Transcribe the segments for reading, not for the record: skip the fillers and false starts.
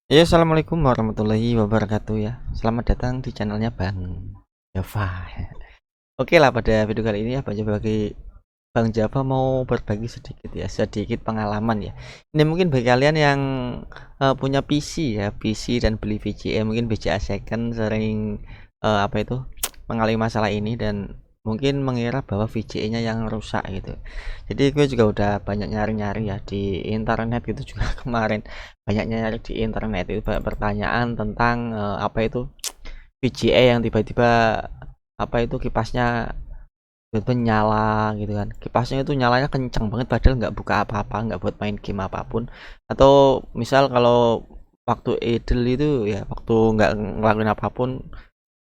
Ya, assalamualaikum warahmatullahi wabarakatuh ya. Selamat datang di channelnya Bang Java. Oke lah, pada video kali ini ya Bang Java mau berbagi sedikit ya, sedikit pengalaman ya. Ini mungkin bagi kalian yang punya PC ya, PC dan beli VGA, mungkin VGA second sering apa itu mengalami masalah ini dan mungkin mengira bahwa VGA-nya yang rusak gitu. Jadi gue juga udah banyak nyari-nyari ya di internet gitu juga kemarin banyak nyari di internet itu banyak pertanyaan tentang apa itu VGA yang tiba-tiba apa itu kipasnya tiba-tiba nyala gitu kan. Kipasnya itu nyalanya kencang banget padahal nggak buka apa-apa, nggak buat main game apapun. Atau misal kalau waktu idle itu ya waktu nggak ngelakuin apapun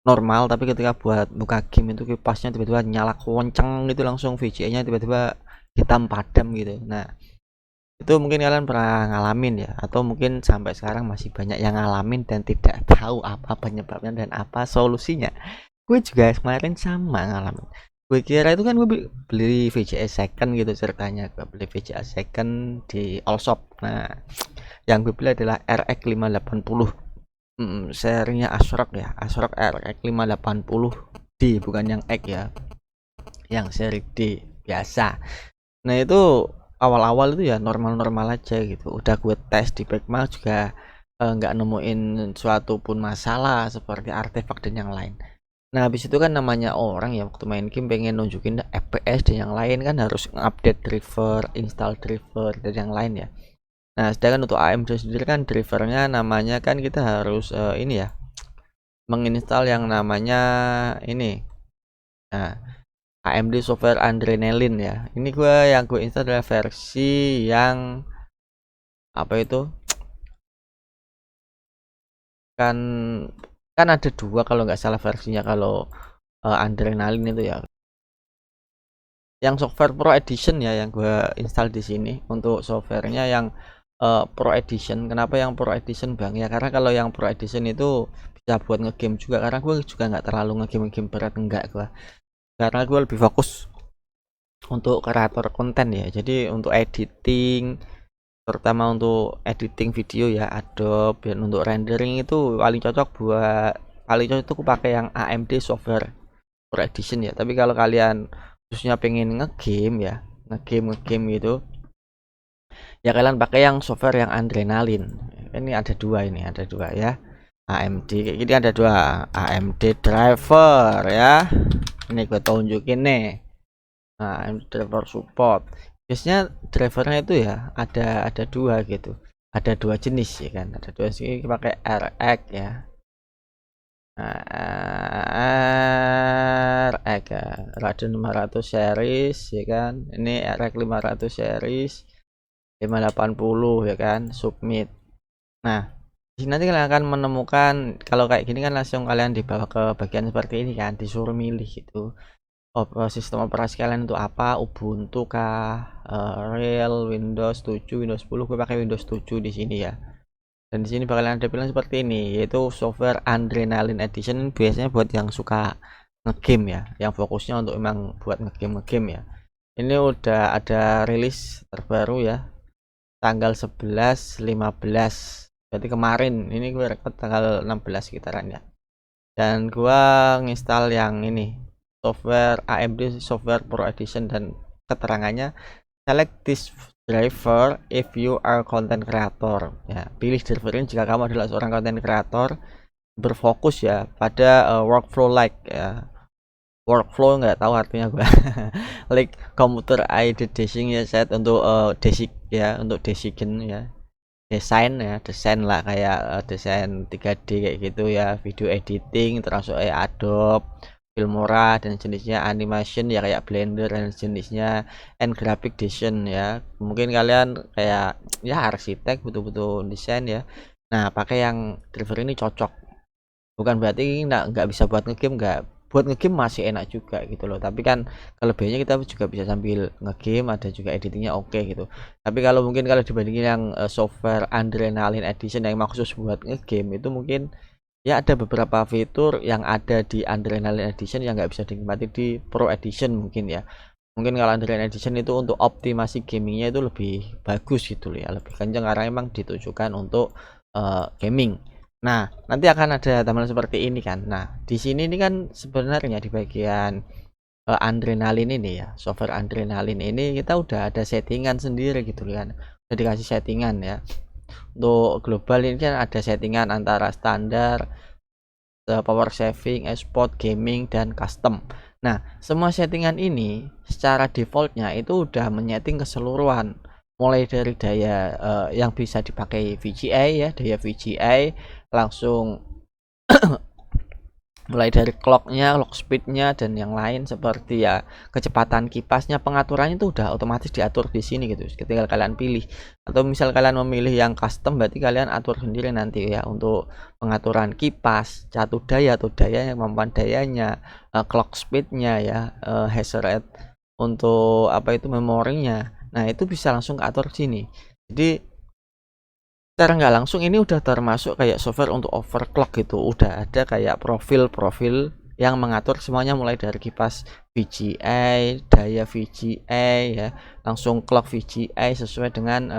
normal, tapi ketika buat buka game itu kipasnya tiba-tiba nyala kencang gitu, langsung VGA-nya tiba-tiba hitam padam gitu. Nah, itu mungkin kalian pernah ngalamin ya, atau mungkin sampai sekarang masih banyak yang ngalamin dan tidak tahu apa penyebabnya dan apa solusinya. Gue juga kemarin sama ngalamin. Gue kira itu kan gue beli VGA second gitu ceritanya. Gue beli VGA second di Allshop. Nah, yang gue beli adalah RX 580. Serinya Asrock ya, Asrock RX 580 D, bukan yang X ya, yang seri D biasa. Nah, itu awal-awal itu ya normal-normal aja gitu. Udah gue tes di Pekma juga nggak nemuin suatu pun masalah seperti artefak dan yang lain. Nah, habis itu kan namanya orang ya waktu main game pengen nunjukin FPS dan yang lain kan harus update driver, install driver dan yang lain ya. Nah, sedangkan untuk AMD sendiri kan drivernya namanya kan kita harus ini ya, menginstal yang namanya ini. Nah, AMD Software Adrenaline ya. Ini yang gue install adalah versi yang apa itu? Kan kan ada dua kalau nggak salah versinya kalau Adrenaline itu ya. Yang software Pro Edition ya yang gue install di sini untuk softwarenya yang Pro Edition. Kenapa yang Pro Edition Bang? Ya karena kalau yang Pro Edition itu bisa buat ngegame juga, karena gue juga nggak terlalu ngegame berat, enggak gue. Karena gue lebih fokus untuk kreator konten ya. Jadi untuk editing, terutama untuk editing video ya Adobe, dan untuk rendering itu paling cocok itu aku pakai yang AMD Software Pro Edition ya. Tapi kalau kalian khususnya pengen ngegame ya, ngegame gitu ya, kalian pakai yang software yang Adrenaline. Ini ada dua ya, AMD kayak gini, ada dua AMD driver ya. Ini gue tunjukin nih. Nah, driver support. Biasanya drivernya itu ya ada dua gitu. Ada dua jenis ya kan. Ada dua sih pakai RX ya. Nah, RX ya. Radeon 500 series ya kan. Ini RX 500 series 580 ya kan. Submit. Nah, di sini nanti kalian akan menemukan, kalau kayak gini kan langsung kalian dibawa ke bagian seperti ini kan, disuruh milih gitu. Sistem operasi kalian itu apa, Ubuntu kah, Real, Windows 7, Windows 10. Gue pakai Windows 7 di sini ya. Dan di sini bakalan ada pilihan seperti ini, yaitu software Adrenaline Edition. Biasanya buat yang suka ngegame ya, yang fokusnya untuk memang buat ngegame ya. Ini udah ada rilis terbaru ya, tanggal 11 15, berarti kemarin. Ini gue record tanggal 16 sekitaran ya. Dan gua nginstal yang ini, software AMD Software Pro Edition, dan keterangannya select this driver if you are content creator ya. Pilih driver ini jika kamu adalah seorang content creator berfokus ya pada workflow like ya. Workflow nggak tahu artinya gua. Like computer aided design ya, set untuk untuk design ya, desain lah, kayak desain 3D kayak gitu ya, video editing termasuk Adobe Filmora dan jenisnya, animation ya kayak Blender dan jenisnya, and graphic design ya. Mungkin kalian kayak ya arsitek butuh-butuh desain ya. Nah, pakai yang driver ini cocok. Bukan berarti nggak bisa buat ngegame, nggak, buat ngegame masih enak juga gitu loh, tapi kan kelebihannya kita juga bisa sambil ngegame, ada juga editingnya oke gitu. Tapi kalau mungkin kalau dibandingin yang software Adrenaline Edition yang maksus buat ngegame, itu mungkin ya ada beberapa fitur yang ada di Adrenaline Edition yang nggak bisa dinikmati di Pro Edition mungkin ya. Mungkin kalau Adrenaline Edition itu untuk optimasi gamingnya itu lebih bagus gitu loh ya, lebih kencang karena emang ditujukan untuk gaming. Nah, nanti akan ada tampilan seperti ini kan. Nah, di sini ini kan sebenarnya di bagian adrenalin ini ya, software adrenalin ini kita udah ada settingan sendiri gitu kan. Udah dikasih settingan ya. Untuk global ini kan ada settingan antara standar, power saving, export, gaming, dan custom. Nah, semua settingan ini secara defaultnya itu udah menyeting keseluruhan, mulai dari daya yang bisa dipakai VGA ya, daya VGA langsung mulai dari clocknya, clock speednya, dan yang lain seperti ya kecepatan kipasnya, pengaturannya itu udah otomatis diatur di sini gitu. Ketika kalian pilih, atau misal kalian memilih yang custom, berarti kalian atur sendiri nanti ya untuk pengaturan kipas, catu daya atau daya yang kemampuan dayanya, clock speednya ya, hash rate, untuk apa itu memorinya. Nah itu bisa langsung atur sini. Jadi secara nggak langsung ini udah termasuk kayak software untuk overclock gitu, udah ada kayak profil-profil yang mengatur semuanya mulai dari kipas VGA, daya VGA ya, langsung clock VGA sesuai dengan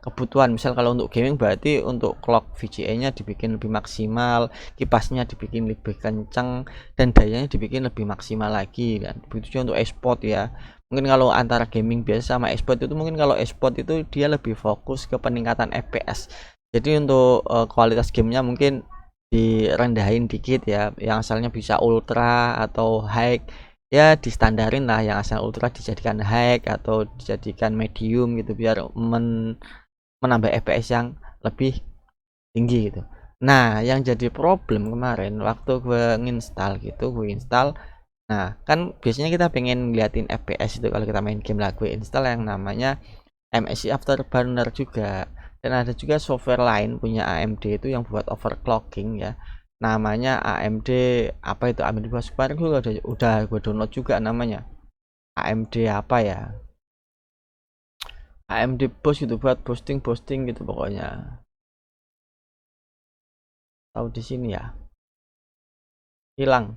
kebutuhan. Misal kalau untuk gaming berarti untuk clock VGA nya dibikin lebih maksimal, kipasnya dibikin lebih kencang, dan dayanya dibikin lebih maksimal lagi. Dan begitu juga untuk export ya, mungkin kalau antara gaming biasa sama export itu, mungkin kalau export itu dia lebih fokus ke peningkatan FPS. Jadi untuk kualitas gamenya mungkin direndahin dikit ya, yang asalnya bisa ultra atau high ya distandarin lah, yang asal ultra dijadikan high atau dijadikan medium gitu biar menambah FPS yang lebih tinggi gitu. Nah yang jadi problem kemarin waktu gue nginstal gitu, gue install. Nah, kan biasanya kita pengen ngeliatin FPS itu kalau kita main game lah, gue install yang namanya MSI Afterburner juga. Dan ada juga software lain punya AMD itu yang buat overclocking ya. Namanya AMD apa itu? AMD Bus kemarin gue udah gue download juga namanya. AMD apa ya? AMD Boost gitu buat boosting gitu pokoknya. Tahu di sini ya. Hilang.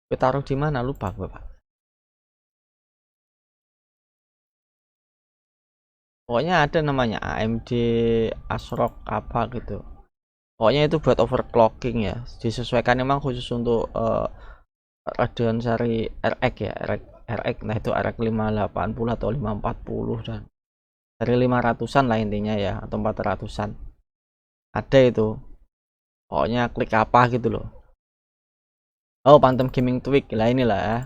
Gue taruh di mana lupa gue, Pak. Pokoknya ada namanya AMD ASRock apa gitu. Pokoknya itu buat overclocking ya, disesuaikan memang khusus untuk Radeon seri RX ya, RX. Nah itu RX 580 atau 540 dan dari 500-an lah intinya ya, atau 400-an ada itu. Pokoknya klik apa gitu loh. Oh, Phantom Gaming Tweak lah, inilah ya.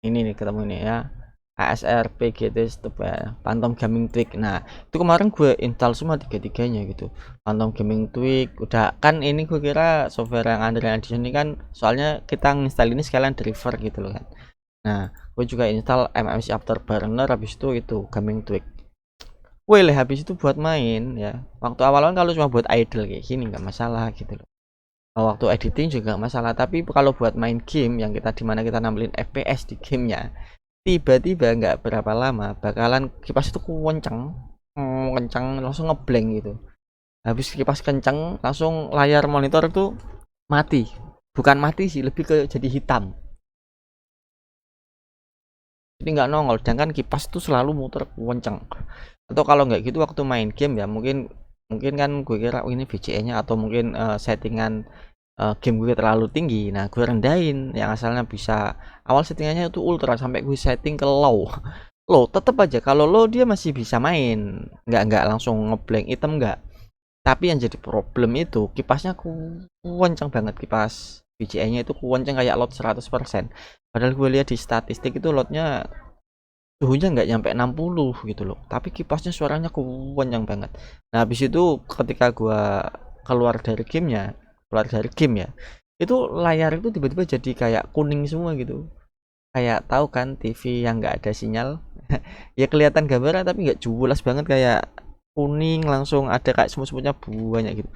Ini nih ketemu ini ya, ASR PGT Stop ya, Phantom Gaming Tweak. Nah itu kemarin gue install semua tiga-tiganya gitu. Phantom Gaming Tweak udah kan, ini gue kira software yang Android Edition ini kan, soalnya kita install ini sekalian driver gitu loh kan. Nah gue juga install MMC Afterburner, habis itu Gaming Tweak. Well habis itu buat main ya, waktu awal-awal kalau cuma buat idle kayak gini nggak masalah gitu loh, waktu editing juga nggak masalah. Tapi kalau buat main game yang kita dimana kita nampilin FPS di gamenya, tiba-tiba nggak berapa lama bakalan kipas itu kencang, kencang langsung ngeblank gitu. Habis kipas kencang langsung layar monitor itu mati, bukan mati sih, lebih ke jadi hitam, jadi nggak nongol, sedangkan kipas itu selalu muter kencang. Atau kalau nggak gitu waktu main game ya, mungkin mungkin kan gue kira ini VGA nya atau mungkin settingan game gue terlalu tinggi. Nah gue rendahin yang asalnya bisa, awal settingannya itu ultra sampai gue setting ke low. Low tetep aja kalau low dia masih bisa main, nggak langsung ngeblank hitam nggak. Tapi yang jadi problem itu kipasnya kencang banget, kipas VGA nya itu kencang kayak load 100%. Padahal gue lihat di statistik itu loadnya suhunya nggak nyampe 60 gitu loh, tapi kipasnya suaranya kencang banget. Nah habis itu ketika gua keluar dari game ya, itu layar itu tiba-tiba jadi kayak kuning semua gitu, kayak tahu kan TV yang nggak ada sinyal. Ya kelihatan gambarnya tapi nggak jelas banget, kayak kuning langsung ada kayak semut-semutnya banyak gitu.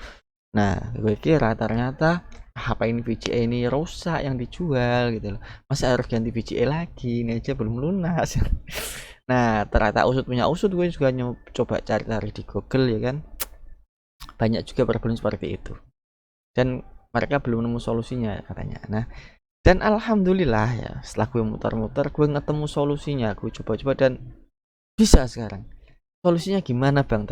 Nah gue kira ternyata apa ini VGA ini rusak yang dijual gitu loh, masa harus ganti VGA lagi, ini aja belum lunas. Nah ternyata usut punya usut, gue juga coba cari-cari di Google ya kan, banyak juga problem seperti itu dan mereka belum nemu solusinya katanya. Nah dan alhamdulillah ya, setelah gue muter-muter gue ketemu solusinya, gue coba-coba dan bisa sekarang. Solusinya gimana Bang?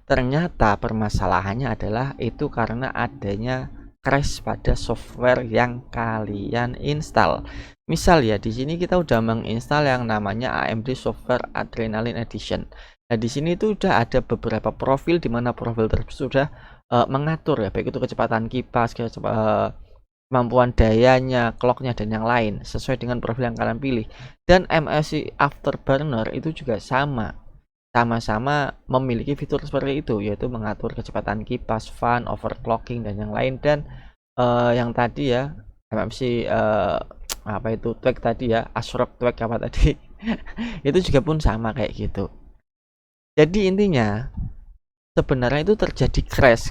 Ternyata permasalahannya adalah itu karena adanya crash pada software yang kalian install. Misal ya, di sini kita udah menginstal yang namanya AMD Software Adrenaline Edition. Nah, di sini itu udah ada beberapa profil di mana profil tersebut sudah mengatur ya, baik itu kecepatan kipas, kemampuan dayanya, clocknya dan yang lain sesuai dengan profil yang kalian pilih. Dan MSI Afterburner itu juga sama-sama memiliki fitur seperti itu, yaitu mengatur kecepatan kipas, fan, overclocking dan yang lain. Dan yang tadi ya MMC apa itu twig tadi ya, ASRock twig apa tadi itu juga pun sama kayak gitu. Jadi intinya sebenarnya itu terjadi crash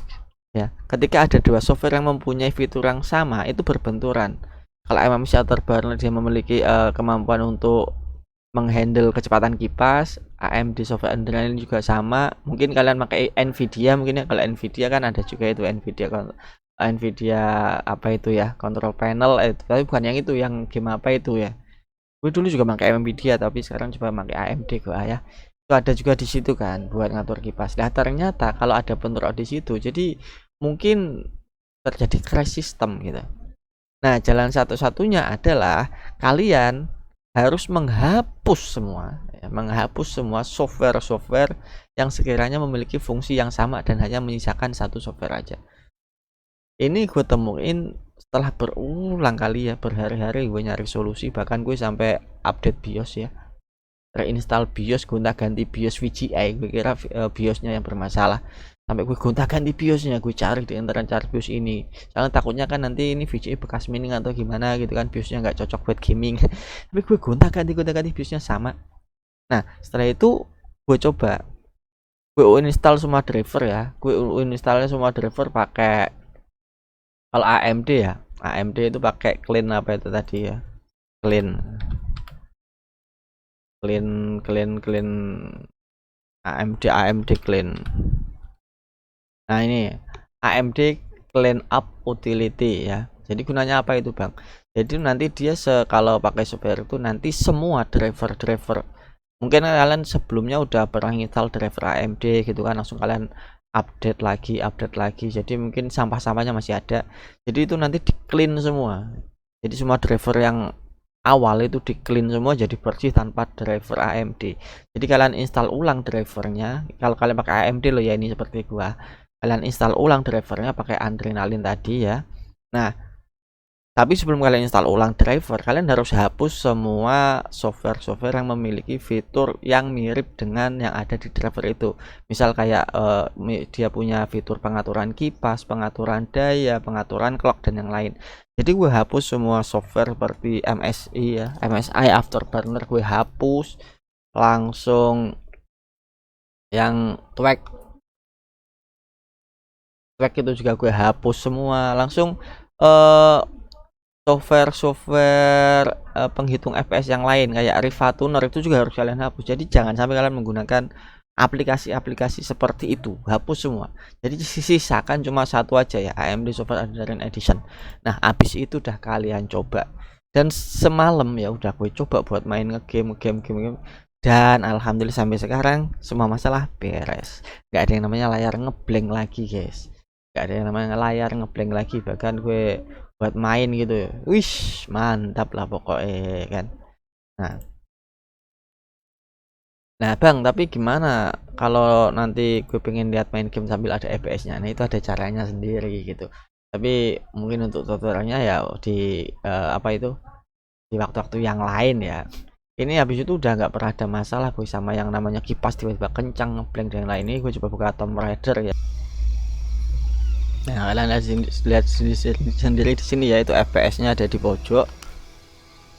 ya ketika ada dua software yang mempunyai fitur yang sama itu berbenturan. Kalau MMC Afterburner dia memiliki kemampuan untuk menghandle kecepatan kipas, AMD Software Adrenaline juga sama. Mungkin kalian pakai Nvidia mungkin ya, kalau Nvidia kan ada juga itu Nvidia apa itu ya, control panel tapi bukan yang itu, yang game apa itu ya. Gue dulu juga pakai Nvidia tapi sekarang coba pakai AMD gua ya. Itu ada juga di situ kan buat ngatur kipas. Nah, ternyata kalau ada bentrok di situ, jadi mungkin terjadi crash system gitu. Nah, jalan satu-satunya adalah kalian harus menghapus semua software-software yang sekiranya memiliki fungsi yang sama dan hanya menyisakan satu software aja. Ini gue temuin setelah berulang kali ya, berhari-hari gue nyari solusi, bahkan gue sampai update BIOS ya, reinstall BIOS, gonta-ganti BIOS VGA. Gue kira BIOSnya yang bermasalah, sampai gue gonta-ganti BIOSnya, gue cari di internet cari BIOS ini, soalnya takutnya kan nanti ini VGA bekas mining atau gimana gitu kan, BIOSnya nggak cocok buat gaming. Tapi gue gonta-ganti BIOSnya sama. Nah, setelah itu gue coba, gue uninstall semua driver ya, gue uninstallnya semua driver pakai, kalau AMD ya, AMD itu pakai clean apa itu tadi ya, clean AMD clean. Nah, ini AMD clean up utility ya. Jadi gunanya apa itu Bang? Jadi nanti dia kalau pakai software itu nanti semua driver mungkin kalian sebelumnya udah pernah install driver AMD gitu kan, langsung kalian update lagi, jadi mungkin sampah-sampahnya masih ada, jadi itu nanti di clean semua. Jadi semua driver yang awal itu di clean semua jadi bersih tanpa driver AMD. Jadi kalian install ulang drivernya, kalau kalian pakai AMD loh ya, ini seperti gua, kalian install ulang drivernya pakai Adrenaline tadi ya. Nah, tapi sebelum kalian install ulang driver, kalian harus hapus semua software-software yang memiliki fitur yang mirip dengan yang ada di driver itu. Misal kayak dia punya fitur pengaturan kipas, pengaturan daya, pengaturan clock dan yang lain. Jadi gue hapus semua software seperti MSI ya, MSI Afterburner gue hapus, langsung yang twig itu juga gue hapus semua, langsung software penghitung FPS yang lain kayak Riva Tuner itu juga harus kalian hapus. Jadi jangan sampai kalian menggunakan aplikasi-aplikasi seperti itu, hapus semua. Jadi sisakan cuma satu aja ya, AMD Software Adrenaline Edition. Nah, habis itu udah kalian coba, dan semalam ya udah gue coba buat main game, dan alhamdulillah sampai sekarang semua masalah beres. Gak ada yang namanya layar ngeblank lagi guys, gak ada yang namanya layar ngeblank lagi. Bahkan gue buat main gitu, wish mantap lah pokoknya kan. Nah Bang, tapi gimana kalau nanti gue pengen lihat main game sambil ada FPS-nya? Nah, itu ada caranya sendiri gitu. Tapi mungkin untuk tutorialnya ya di apa itu, di waktu-waktu yang lain ya. Ini habis itu udah nggak pernah ada masalah gue sama yang namanya kipas tiba-tiba kencang ngeblank dan yang lain. Ini gue coba buka Tomb Raider ya. Nah, kalian lihat sendiri di sini ya, itu FPS-nya ada di pojok.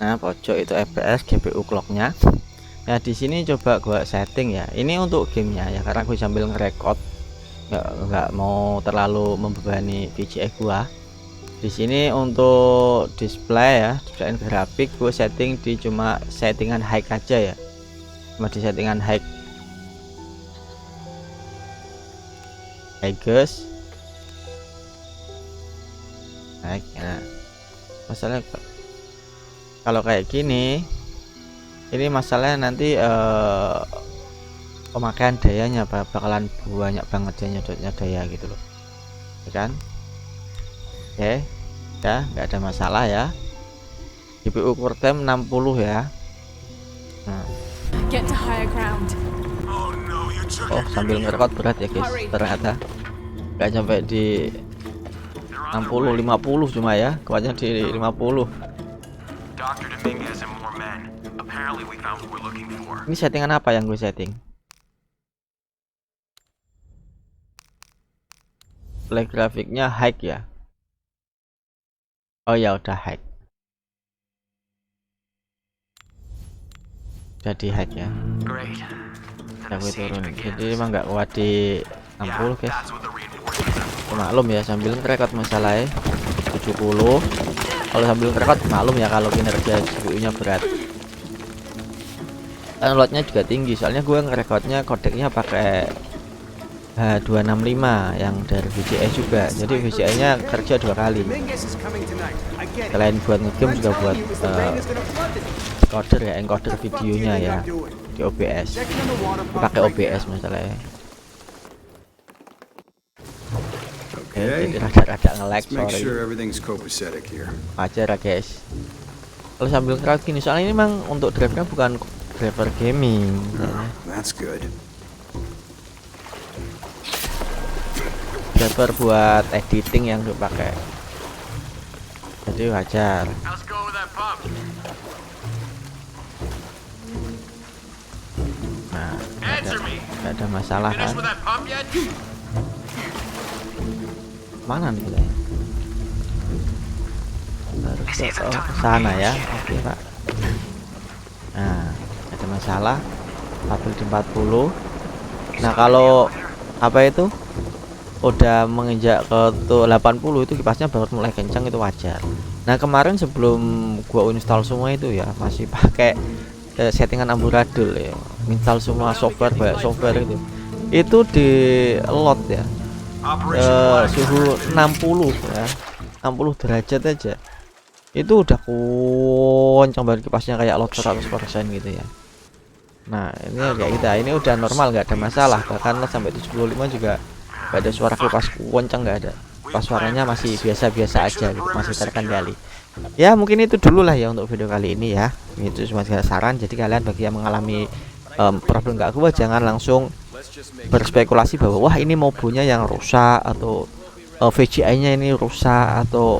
Nah, pojok itu FPS GPU clock-nya. Nah, di sini coba gua setting ya. Ini untuk gamenya ya, karena gue sambil ngerekord, nggak mau terlalu membebani VGA gua. Di sini untuk display ya, display grafik gue setting di cuma settingan high aja ya, cuma di settingan high guys. Nah, masalah kalau kayak gini, ini masalahnya nanti pemakaian dayanya bakalan banyak banget ya nyedotnya daya gitu loh, ya kan. Oke, ya nggak ada masalah ya. GPU core time 60 ya. Nah, oh sambil ngerekod berat ya guys, ternyata nggak sampai di 60 50 cuma ya, kuatnya di 50. Ini settingan apa yang gue setting? Play grafiknya high ya. Oh ya udah high. Jadi high ya. Udah gue turunin. Jadi emang nggak kuat di 60 guys. Maklum ya sambil ngerekod masalahnya 70. Kalau sambil ngerekod maklum ya kalau kinerja CPU-nya berat. Dan loadnya juga tinggi soalnya gue ngerekodnya kodeknya pakai H265 yang dari VGA juga, jadi VGA nya kerja 2 kali selain buat ngegame juga buat encoder ya, encoder videonya ya di OBS. Pakai OBS masalahnya. Oke, jadi rada-rada nge-lag, sorry aja ya guys. Kalau sambil ngerekod gini soalnya ini memang untuk drivernya bukan driver gaming ya. Driver buat editing yang dipakai, jadi wajar. Nah, gak ada masalah kan. Mana nih ya? Harus ke sana ya. Oke pak. Nah, gak ada masalah. Stabil di 40. Nah kalau apa itu udah menginjak ke tuh 80 itu kipasnya baru mulai kencang, itu wajar. Nah kemarin sebelum gua install semua itu ya masih pakai settingan amburadul ya, install semua software, banyak software itu di load ya, suhu 60 ya, 60 derajat aja itu udah kencang banget kipasnya, kayak load 100% gitu ya. Nah ini kayak kita ini udah normal, nggak ada masalah, bahkan sampai 75 juga gak ada suara kipas kencang, nggak ada. Pas suaranya masih biasa-biasa aja gitu, masih terkendali. Ya mungkin itu dulu lah ya untuk video kali ini ya. Itu cuma saran, jadi kalian bagi yang mengalami problem nggak kuat jangan langsung berspekulasi bahwa wah ini mobunya yang rusak atau VGA-nya ini rusak atau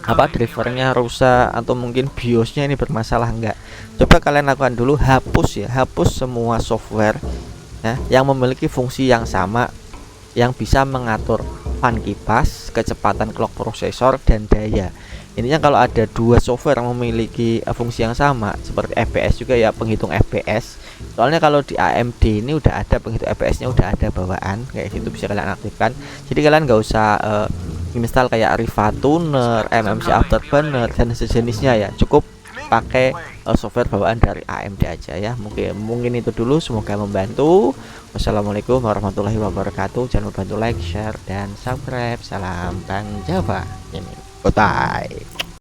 apa drivernya rusak atau mungkin BIOS-nya ini bermasalah. Enggak, coba kalian lakukan dulu, hapus ya, hapus semua software ya, yang memiliki fungsi yang sama, yang bisa mengatur fan kipas, kecepatan clock prosesor, dan daya. Intinya kalau ada dua software yang memiliki fungsi yang sama, seperti FPS juga ya, penghitung FPS. Soalnya kalau di AMD ini udah ada penghitung FPS-nya, udah ada bawaan kayak gitu, bisa kalian aktifkan. Jadi kalian nggak usah install kayak Riva Tuner, MMC Afterburner dan sejenisnya ya. Cukup pakai software bawaan dari AMD aja ya. Mungkin itu dulu, semoga membantu. Wassalamualaikum warahmatullahi wabarakatuh. Jangan lupa bantu like, share, dan subscribe. Salam Bang Java. Ini goodbye.